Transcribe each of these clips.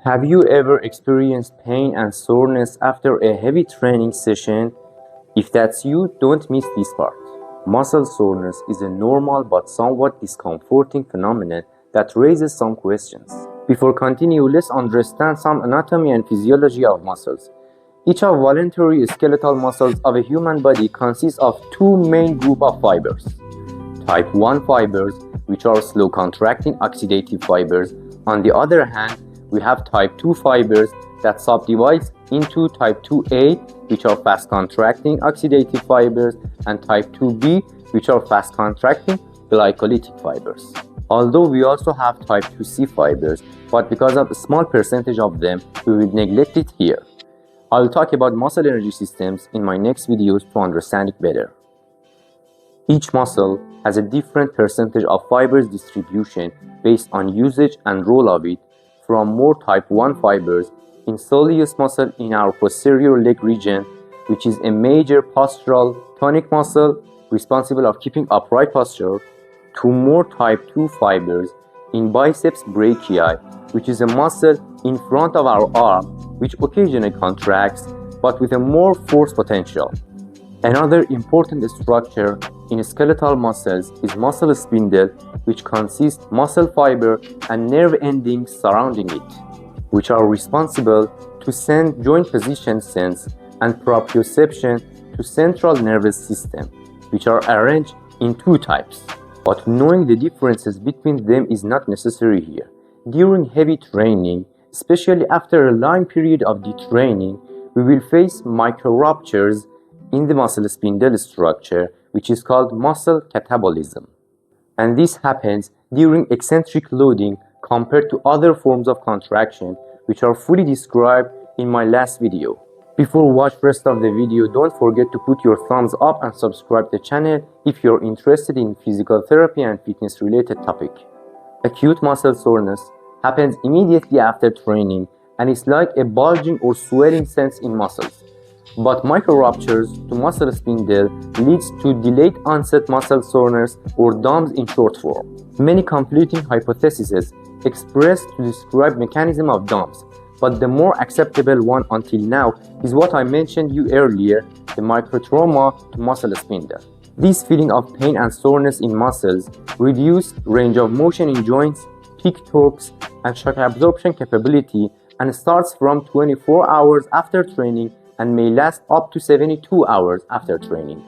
Have you ever experienced pain and soreness after a heavy training session? If that's you, don't miss this part. Muscle soreness is a normal but somewhat discomforting phenomenon that raises some questions. Before continuing, let's understand some anatomy and physiology of muscles. Each of voluntary skeletal muscles of a human body consists of two main groups of fibers. Type 1 fibers, which are slow contracting oxidative fibers. On the other hand, we have type 2 fibers that subdivides into type 2A, which are fast contracting oxidative fibers, and type 2B, which are fast contracting glycolytic fibers. Although we also have type 2C fibers, but because of a small percentage of them, we will neglect it here. I will talk about muscle energy systems in my next videos to understand it better. Each muscle has a different percentage of fibers distribution based on usage and role of it, from more type 1 fibers in soleus muscle in our posterior leg region, which is a major postural tonic muscle responsible of keeping upright posture, to more type 2 fibers in biceps brachii, which is a muscle in front of our arm which occasionally contracts but with a more force potential. Another important structure in skeletal muscles is muscle spindle, which consists muscle fiber and nerve endings surrounding it, which are responsible to send joint position sense and proprioception to central nervous system, which are arranged in two types. But knowing the differences between them is not necessary here. During heavy training, especially after a long period of detraining, we will face micro ruptures in the muscle spindle structure, which is called muscle catabolism. And this happens during eccentric loading compared to other forms of contraction, which are fully described in my last video. Before watch rest of the video, don't forget to put your thumbs up and subscribe the channel if you're interested in physical therapy and fitness related topic. Acute muscle soreness happens immediately after training and is like a bulging or swelling sense in muscles. But micro ruptures to muscle spindle leads to delayed onset muscle soreness, or DOMS in short form. Many conflicting hypotheses expressed to describe mechanism of DOMS, but the more acceptable one until now is what I mentioned you earlier, the microtrauma to muscle spindle. This feeling of pain and soreness in muscles, reduced range of motion in joints, peak torques, and shock absorption capability, and starts from 24 hours after training and may last up to 72 hours after training.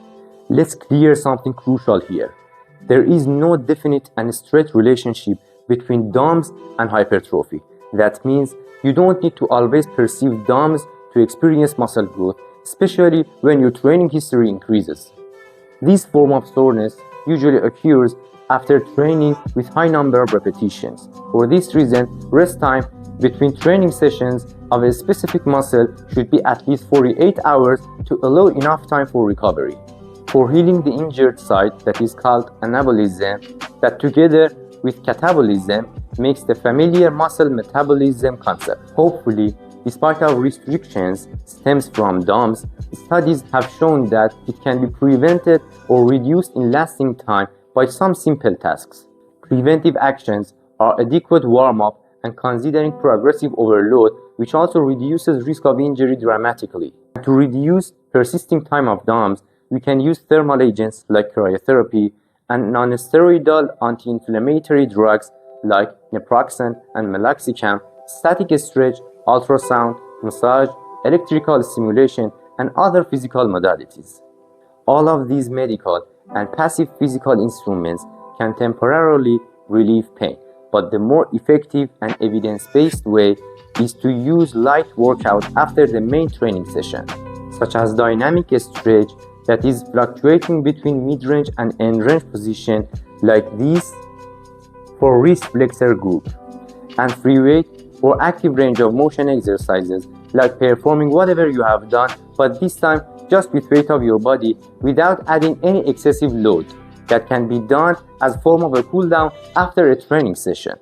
Let's clear something crucial here. There is no definite and straight relationship between DOMS and hypertrophy. That means you don't need to always perceive DOMS to experience muscle growth, especially when your training history increases. This form of soreness usually occurs after training with high number of repetitions. For this reason, rest time between training sessions of a specific muscle should be at least 48 hours to allow enough time for recovery. For healing the injured site, that is called anabolism, that together with catabolism makes the familiar muscle metabolism concept. Hopefully, despite our restrictions stems from DOMS, studies have shown that it can be prevented or reduced in lasting time by some simple tasks. Preventive actions are adequate warm-up and considering progressive overload, which also reduces risk of injury dramatically. To reduce persisting time of DOMS, we can use thermal agents like cryotherapy and non-steroidal anti-inflammatory drugs like naproxen and meloxicam, static stretch, ultrasound, massage, electrical stimulation, and other physical modalities. All of these medical and passive physical instruments can temporarily relieve pain, but the more effective and evidence-based way is to use light workout after the main training session, such as dynamic stretch that is fluctuating between mid-range and end-range position like this for wrist flexor group, and free weight or active range of motion exercises like performing whatever you have done, but this time just with weight of your body without adding any excessive load, that can be done as form of a cool down after a training session.